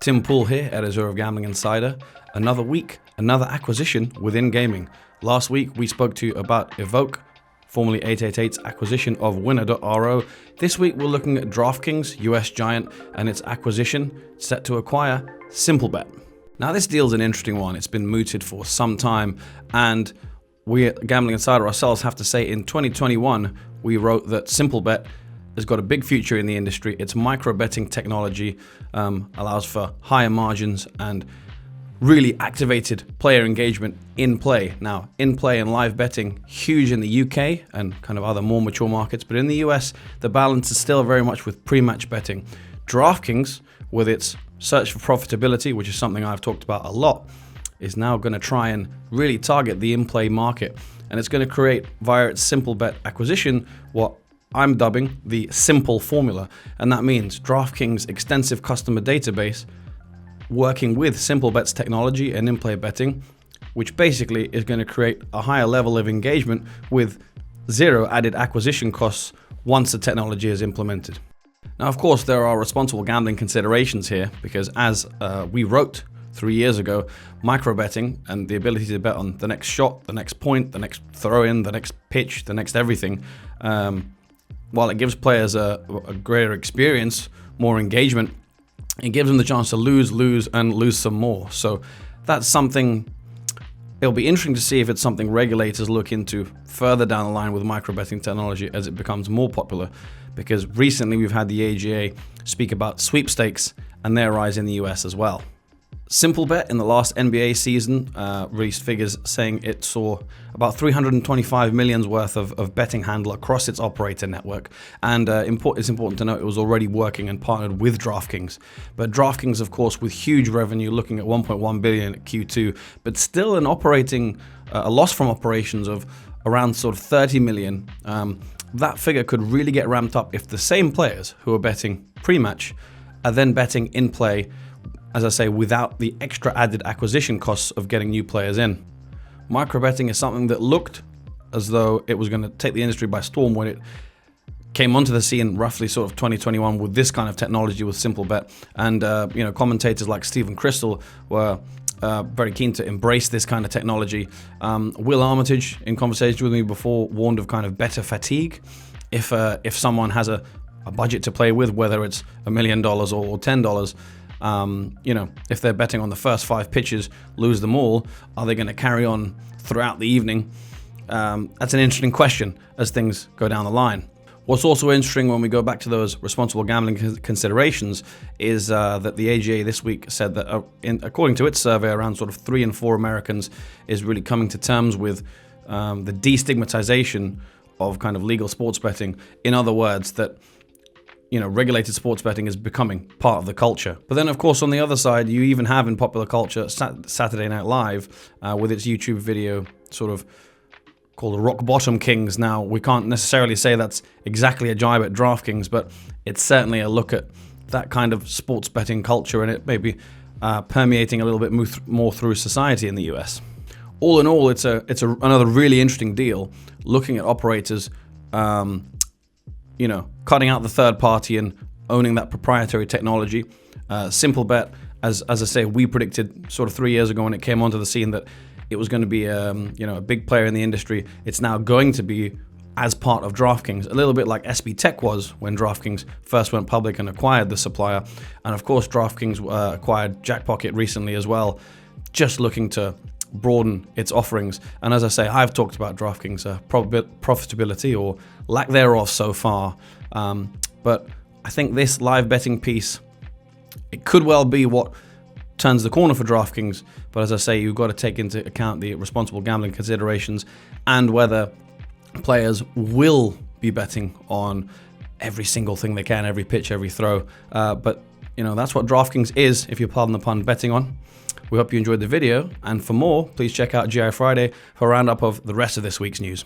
Tim Poole here, editor of Gambling Insider. Another week, another acquisition within gaming. Last week we spoke to you about Evoke, formerly 888's acquisition of Winner.ro. This week we're looking at DraftKings, US giant, and its acquisition set to acquire Simplebet. Now this deal's an interesting one. It's been mooted for some time, and we at Gambling Insider ourselves have to say in 2021 we wrote that Simplebet has got a big future in the industry. Its micro-betting technology allows for higher margins and really activated player engagement in play. Now, in play and live betting, huge in the UK and kind of other more mature markets, but in the US, the balance is still very much with pre-match betting. DraftKings, with its search for profitability, which is something I've talked about a lot, is now going to try and really target the in-play market. And it's going to create, via its Simplebet acquisition, what I'm dubbing the simple formula. And that means DraftKings' extensive customer database working with Simplebet's technology and in-play betting, which basically is going to create a higher level of engagement with zero added acquisition costs once the technology is implemented. Now, of course, there are responsible gambling considerations here, because as we wrote 3 years ago, micro-betting and the ability to bet on the next shot, the next point, the next throw-in, the next pitch, the next everything, while it gives players a greater experience, more engagement, it gives them the chance to lose some more. So that's something, it'll be interesting to see if it's something regulators look into further down the line with micro-betting technology as it becomes more popular, because recently we've had the AGA speak about sweepstakes and their rise in the US as well. Simplebet in the last NBA season released figures saying it saw about 325 million's worth of betting handle across its operator network. And it's important to note it was already working and partnered with DraftKings. But DraftKings, of course, with huge revenue, looking at 1.1 billion at Q2, but still an operating, a loss from operations of around sort of 30 million. That figure could really get ramped up if the same players who are betting pre-match are then betting in play, as I say, without the extra added acquisition costs of getting new players in. Micro-betting is something that looked as though it was going to take the industry by storm when it came onto the scene roughly sort of 2021 with this kind of technology with Simplebet. And commentators like Stephen Crystal were very keen to embrace this kind of technology. Will Armitage, in conversation with me before, warned of kind of better fatigue if someone has a budget to play with, whether it's $1 million or $10. If they're betting on the first 5 pitches, lose them all, are they going to carry on throughout the evening? That's an interesting question as things go down the line. What's also interesting when we go back to those responsible gambling considerations is that the AGA this week said that according to its survey, around sort of 3 in 4 Americans is really coming to terms with the destigmatization of kind of legal sports betting. In other words, that regulated sports betting is becoming part of the culture. But then, of course, on the other side, you even have in popular culture Saturday Night Live with its YouTube video sort of called the Rock Bottom Kings. Now, we can't necessarily say that's exactly a jibe at DraftKings, but it's certainly a look at that kind of sports betting culture, and it may be permeating a little bit more through society in the US. All in all, it's another really interesting deal, looking at operators cutting out the third party and owning that proprietary technology. Simplebet, as I say, we predicted sort of 3 years ago when it came onto the scene that it was going to be a big player in the industry. It's now going to be as part of DraftKings, a little bit like SB Tech was when DraftKings first went public and acquired the supplier. And of course, DraftKings acquired Jackpocket recently as well, just looking to broaden its offerings. And as I say, I've talked about DraftKings profitability or lack thereof so far, but I think this live betting piece, it could well be what turns the corner for DraftKings. But as I say, you've got to take into account the responsible gambling considerations and whether players will be betting on every single thing they can, every pitch, every throw. But that's what DraftKings is, if you pardon the pun, betting on. We hope you enjoyed the video, and for more, please check out GI Friday for a roundup of the rest of this week's news.